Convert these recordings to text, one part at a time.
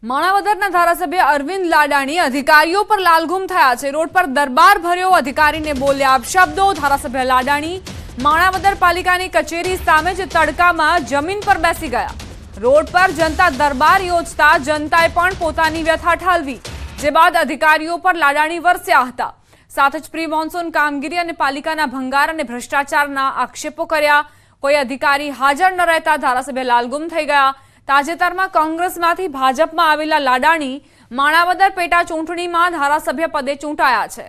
માણાવદરના ધારાસભ્ય અરવિંદ લાડાણી અધિકારીઓ પર લાલઘુમ થયા છે। રોડ પર દરબાર ભર્યો અધિકારીને બોલ્યા અપશબ્દો। ધારાસભ્ય લાડાણી માણાવદર પાલિકાની કચેરી સામે જ તડકામાં જમીન પર બેસી ગયા। રોડ પર જનતા દરબાર યોજતા જનતાએ પણ પોતાની વ્યથા ઠાલવી, જે બાદ અધિકારીઓ પર લાડાણી વરસ્યા હતા। સાથે જ પ્રી મોન્સૂન કામગીરી અને પાલિકાના ભંગાર અને ભ્રષ્ટાચારના આક્ષેપો કર્યા। કોઈ અધિકારી હાજર ન રહેતા ધારાસભ્ય લાલઘુમ થઈ ગયા। તાજેતરમાં કોંગ્રેસમાંથી ભાજપમાં આવેલા લાડાણી માણાવદર પેટા ચૂંટણીમાં ધારાસભ્ય પદે ચૂંટાયા છે।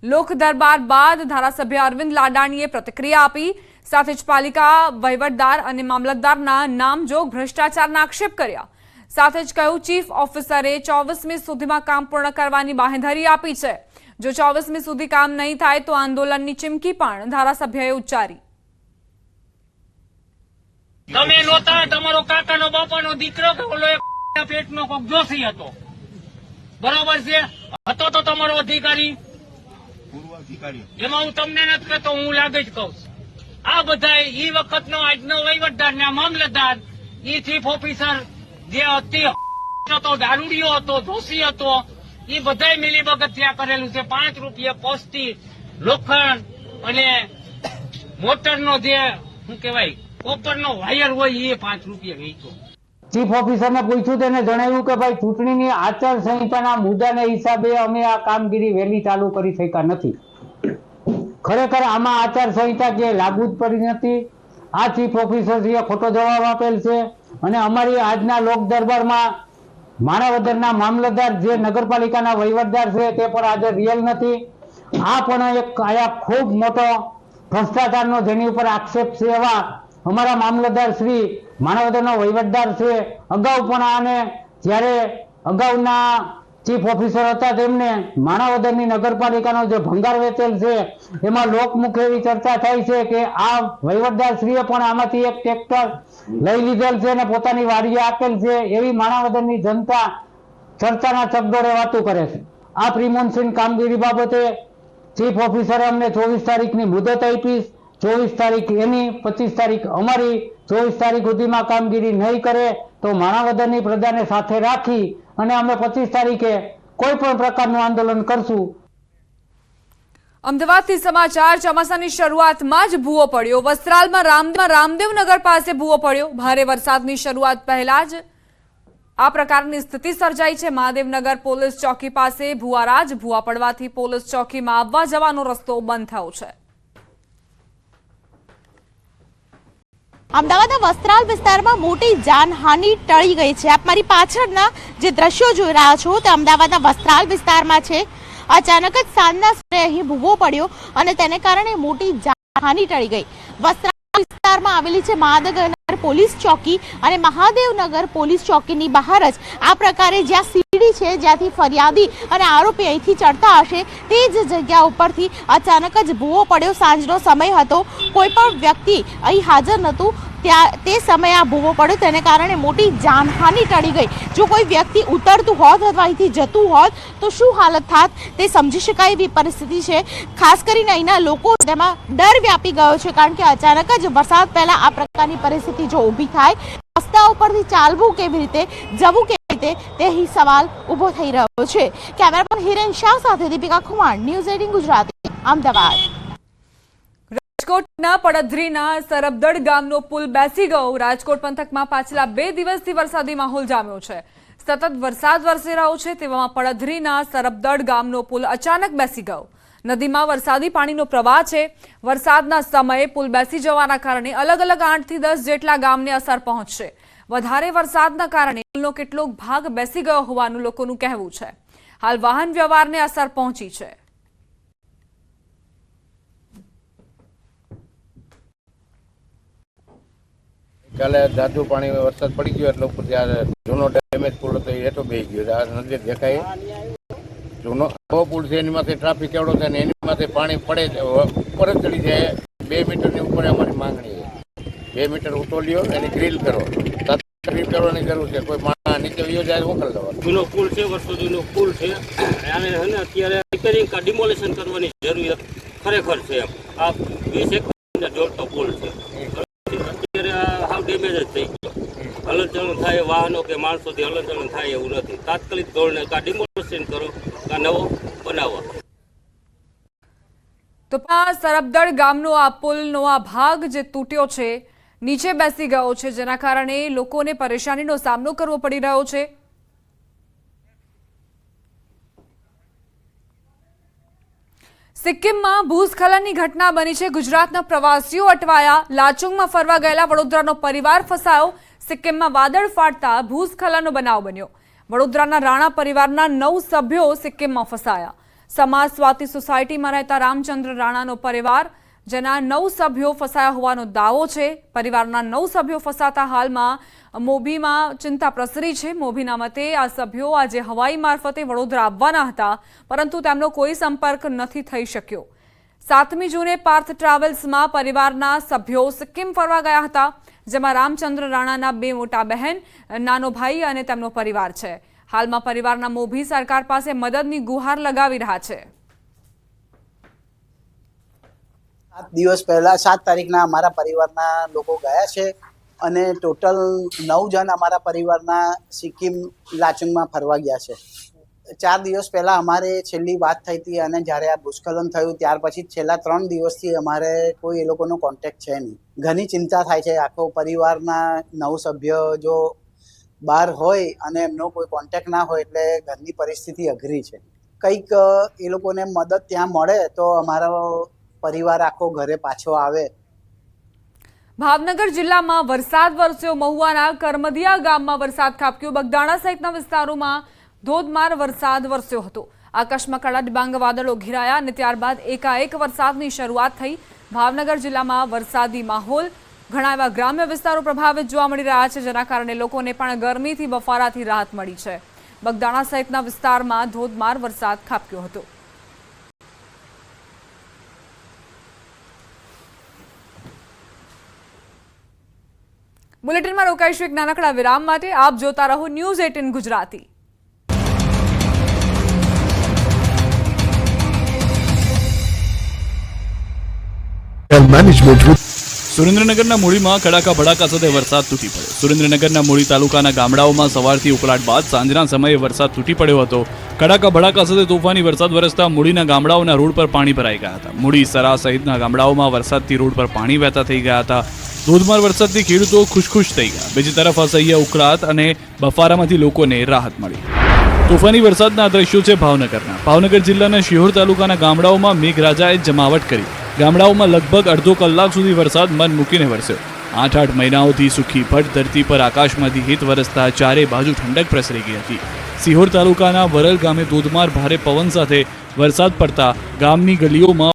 લોક દરબાર બાદ ધારાસભ્ય અરવિંદ લાડાણીએ પ્રતિક્રિયા આપી। સાથે જ પાલિકા વહીવટદાર અને મામલતદારના નામજોગ ભ્રષ્ટાચારના આક્ષેપ કર્યા। સાથે જ કહ્યું ચીફ ઓફિસરે 24મી સુધીમાં કામ પૂર્ણ કરવાની બાંહેધરી આપી છે। જો 24મી સુધી કામ નહીં થાય તો આંદોલનની ચીમકી પણ ધારાસભ્યએ ઉચ્ચારી। તમે નહોતા, તમારો કાકાનો બાપાનો દીકરો કે ઓલો એક પેટનો કોક જોશી હતો, બરોબર છે, હતો તો તમારો અધિકારી પૂર્વ અધિકારી, એમાં હું તમને નથી કહેતો, હું લાગે જ કહું છું। આ બધા ઈ વખતનો આજનો વહીવટદાર ને મામલતદાર, ઈ ચીફ ઓફિસર જે હતી હતો, દારૂડિયો હતો, જોશી હતો, એ બધા મિલીભગત ત્યાં કરેલું છે। 5 રૂપિયા પોસ્ટી લોખંડ અને મોટરનો જે શું કહેવાય કોપરનો વાયર હોય એ 5 રૂપિયા વેચો। ચીફ ઓફિસરને પૂછ્યું તેને જણાવ્યું કે ભાઈ ચૂંટણીની આચાર સંહિતાના મુદ્દાને હિસાબે અમે આ કામગીરી વહેલી ચાલુ કરી શક્યા નથી। ખરેખર આમાં આચાર સંહિતા કે લાગુ જ પડી નથી। આ ચીફ ઓફિસરશ્રીએ ખોટો જવાબ આપેલ છે અને અમારી આજના લોક દરબારમાં માણાવદરના મામલતદાર જે નગરપાલિકાના વહીવટદાર છે તે પણ આજે રિયલ નથી। આ પણ એક આયા ખૂબ મોટો ભ્રષ્ટાચારનો જેની ઉપર આક્ષેપ છે એવા અમારા મામલતદાર શ્રી માણાવદરનો વહીવટદાર છે। અગાઉ પણ આને જ્યારે અગાઉના ચીફ ઓફિસર હતા તેમને માણાવદરની નગરપાલિકાનો જે ભંગાર વેચેલ છે એમાં લોકમુખ એવી ચર્ચા થઈ છે કે આ વહીવટદાર શ્રીએ પણ આમાંથી એક ટ્રેક્ટર લઈ લીધેલ છે અને પોતાની વાડીએ આપેલ છે એવી માણાવદરની જનતા ચર્ચાના ચકડોળે વાતો કરે છે। આ પ્રી મોન્સૂન કામગીરી બાબતે ચીફ ઓફિસરે અમને 24 તારીખની મુદત આપી। 24 તારીખ એની, 25 તારીખ અમારી। 24 તારીખ સુધીમાં કામગીરી નહીં કરે તો માણાવદરની પ્રજાને સાથે રાખી અને અમે 25 તારીખે કોઈ પણ પ્રકારનું આંદોલન કરશું। અમદાવાદથી સમાચાર। ચોમાસાની શરૂઆતમાં જ ભૂવો પડ્યો। વસ્ત્રાલમાં રામદેવનગર પાસે ભૂવો પડ્યો। ભારે વરસાદની શરૂઆત પહેલા જ આ પ્રકારની સ્થિતિ સર્જાઈ છે। મહાદેવનગર પોલીસ ચોકી પાસે ભૂવા પડવાથી પોલીસ ચોકીમાં આવવા જવાનો રસ્તો બંધ થયો છે। અમદાવાદના વસ્ત્રાલ વિસ્તારમાં મોટી જાનહાનિ ટળી ગઈ છે। આપ મારી પાછળના જે દ્રશ્યો જોઈ રહ્યા છો તે અમદાવાદના વસ્ત્રાલ વિસ્તારમાં છે। અચાનક જ સાંજના સમયે અહીં ભૂવો પડ્યો અને તેને કારણે મોટી જાનહાનિ ટળી ગઈ। વસ્ત્રાલ વિસ્તારમાં આવેલી છે મહાદેવનગર પોલીસ ચોકી અને મહાદેવનગર પોલીસ ચોકીની બહાર જ આ પ્રકારે જ્યાં સીડી છે, જ્યાંથી ફરિયાદી અને આરોપી અહીંથી ચડતા હશે તે જ જગ્યા ઉપરથી અચાનક જ ભૂવો પડ્યો। સાંજનો સમય હતો, કોઈ પણ વ્યક્તિ અહીં હાજર નહોતું, તે સમયે આ ભૂવો પડ્યો, તેને કારણે મોટી જાનહાનિ ટળી ગઈ। જો કોઈ વ્યક્તિ ઉતરતું હોત અથવા અહીંથી જતું હોત તો શું હાલત થાત તે સમજી શકાય એવી પરિસ્થિતિ છે। ખાસ કરીને અહીંના લોકો તેમાં ડર વ્યાપી ગયો છે, કારણ કે અચાનક જ વરસાદ પહેલા આ પ્રકારની પરિસ્થિતિ જો ઊભી થાય, રસ્તા ઉપરથી ચાલવું કેવી રીતે, જવું કેવી રીતે, તે સવાલ ઊભો થઈ રહ્યો છે। કેમેરામેન હિરેન શાહ સાથે દીપિકા ખુમાણ, ન્યૂઝ 18 ગુજરાતી, અમદાવાદ। રાજકોટના પડધરીના સરબદડ ગામનો પુલ બેસી ગયો। રાજકોટ પંથકમાં પાછલા 2 દિવસથી વરસાદી માહોલ જામ્યો છે। સતત વરસાદ વરસી રહ્યો છે તેવામાં પડધરીના સરબદડ ગામનો પુલ અચાનક બેસી ગયો। નદીમાં વરસાદી પાણીનો પ્રવાહ છે। વરસાદના સમયે પુલ બેસી જવાના કારણે અલગ અલગ 8 થી 10 જેટલા ગામને અસર પહોંચશે। વધારે વરસાદના કારણે પુલનો કેટલોક ભાગ બેસી ગયો હોવાનું લોકોનું કહેવું છે। હાલ વાહન વ્યવહારને અસર પહોંચી છે। કાલે જાદુ પાણી વરસાદ પડી ગયો એટલે ઉપર ત્યાં જૂનો ડેમેજ પુલ હતો એ હેઠો બેસી ગયો। આ નદી દેખાય જૂનો પુલ છે એની માથે ટ્રાફિક એવડો છે ને એની માથે પાણી પડે ઉપર જ ચડી જાય। 2 મીટરની ઉપર અમારી માંગણી છે। 2 મીટર ઉતોલ્યો એની ગ્રીલ કરો, ગ્રીલ કરવાની જરૂર છે। કોઈ માણસ નીચે વયો જાય મોકલ દેવાનો। જૂનો પુલ છે, વર્ષો જૂનો પુલ છે, આને અત્યારે રિપેરિંગ કા ડિમોલેશન કરવાની જરૂરિયાત ખરેખર છે। આ 20 એકર જોડતો પુલ છે। વાહનો કે માણસોથી હલનચલન થાય એવું નથી. તાત્કાલિક ધોરણે કાં ડિમોલિશન કરો કાં નવો બનાવો. તો સરબદળ ગામનો આ પુલનો આ ભાગ જે તૂટ્યો છે, નીચે બેસી ગયો છે, જેના કારણે લોકોને પરેશાનીનો સામનો કરવો પડી રહ્યો છે. સિક્કિમમાં ભૂસ્ખલનની ઘટના બની છે. ગુજરાતના પ્રવાસીઓ અટવાયા. લાચુંગમાં ફરવા ગયેલા વડોદરાનો પરિવાર ફસાયો. સિક્કિમમાં વાદળ ફાટતા ભૂસ્ખલનનો બનાવ બન્યો. વડોદરાના રાણા પરિવારના 9 સભ્યો સિક્કિમમાં ફસાયા. સમાજ સ્વાતિ સોસાયટીમાં રહેતા રામચંદ્ર રાણાનો પરિવાર, જેના 9 સભ્યો ફસાયા હોવાનો દાવો છે. પરિવારના 9 સભ્યો ફસાતા હાલમાં મોભીમાં ચિંતા પ્રસરી છે. મોભીના મતે આ સભ્યો આજે હવાઈ મારફતે વડોદરા આવવાના હતા, પરંતુ તેમનો કોઈ સંપર્ક નથી થઈ શક્યો. 7મી જૂને પાર્થ ટ્રાવેલ્સમાં પરિવારના સભ્યો સિક્કિમ ફરવા ગયા હતા, જેમાં રામચંદ્ર રાણાના 2 મોટા બહેન, નાનો ભાઈ અને તેમનો પરિવાર છે. હાલમાં પરિવારના મોભી સરકાર પાસે મદદની ગુહાર લગાવી રહ્યા છે. 7 દિવસ પહેલા 7 તારીખના અમારા પરિવારના લોકો ગયા છે અને ટોટલ 9 જણ અમારા પરિવારના સિક્કિમ લાચુંગમાં ફરવા ગયા છે. 4 દિવસ પહેલા અમારે છેલ્લી વાત થઈ હતી અને જ્યારે આ ભૂસ્ખલન થયું ત્યાર પછી છેલ્લા 3 દિવસથી અમારે કોઈ એ લોકોનો કોન્ટેક્ટ છે નહીં. ઘણી ચિંતા થાય છે. આખો પરિવારના 9 સભ્ય જો બહાર હોય અને એમનો કોઈ કોન્ટેક્ટ ના હોય એટલે ઘરની પરિસ્થિતિ અઘરી છે. કંઈક એ લોકોને મદદ ત્યાં મળે તો અમારો પરિવાર આખો ઘરે પાછો આવે. ભાવનગર જિલ્લામાં વરસાદ વરસ્યો. મહુવાના કરમદિયા ગામમાં વરસાદ ખાબક્યો. બગદાણા સહિતના વિસ્તારોમાં ધોધમાર વરસાદ વરસ્યો હતો. આકાશમાં કાળા ડિબાંગ વાદળો ઘેરાયા અને ત્યારબાદ એકાએક વરસાદની શરૂઆત થઈ. ભાવનગર જિલ્લામાં વરસાદી માહોલ. ઘણા એવા ગ્રામ્ય વિસ્તારો પ્રભાવિત જોવા મળી રહ્યા છે, જેના કારણે લોકોને પણ ગરમીથી બફારાથી રાહત મળી છે. બગદાણા સહિતના વિસ્તારમાં ધોધમાર વરસાદ ખાબક્યો હતો. બુલેટિનમાં રોકાઈશું એક નાનકડા વિરામ માટે. આપ જોતા રહો ન્યૂઝ 18 ગુજરાતી. સુરેન્દ્રનગરના મૂળીમાં કડાકા ભડાકા સાથે વરસાદ તૂટી પડ્યો. સુરેન્દ્રનગરના મૂળી તાલુકાના ગામડાઓમાં સવારથી ઉકળાટ બાદ સાંજના સમયે વરસાદ તૂટી પડ્યો હતો. કડાકા ભડાકા સાથે તોફાની વરસાદ વરસતા મૂળીના ગામડાઓના રોડ પર પાણી ભરાઈ ગયા હતા. મૂળી, સરા સહિતના ગામડાઓમાં વરસાદથી રોડ પર પાણી વહેતા થઈ ગયા હતા. ધોધમાર વરસાદથી ખેડૂતો ખુશખુશ થઈ ગયા. બીજી તરફ અસહ્ય ઉકળાટ અને બફારામાંથી લોકોને રાહત મળી. તોફાની વરસાદના દ્રશ્યો છે ભાવનગરના. ભાવનગર જિલ્લાના શિહોર તાલુકાના ગામડાઓમાં મેઘરાજાએ જમાવટ કરી. ગામડાઓમાં લગભગ અડધો કલાક સુધી વરસાદ મન મૂકીને વરસ્યો. 8 મહિનાઓથી સુખી ભટ્ટ ધરતી પર આકાશમાંથી હિત વરસતા ચારે બાજુ ઠંડક પ્રસરી ગઈ હતી. સિહોર તાલુકાના વરલ ગામે ધોધમાર ભારે પવન સાથે વરસાદ પડતા ગામની ગલીઓમાં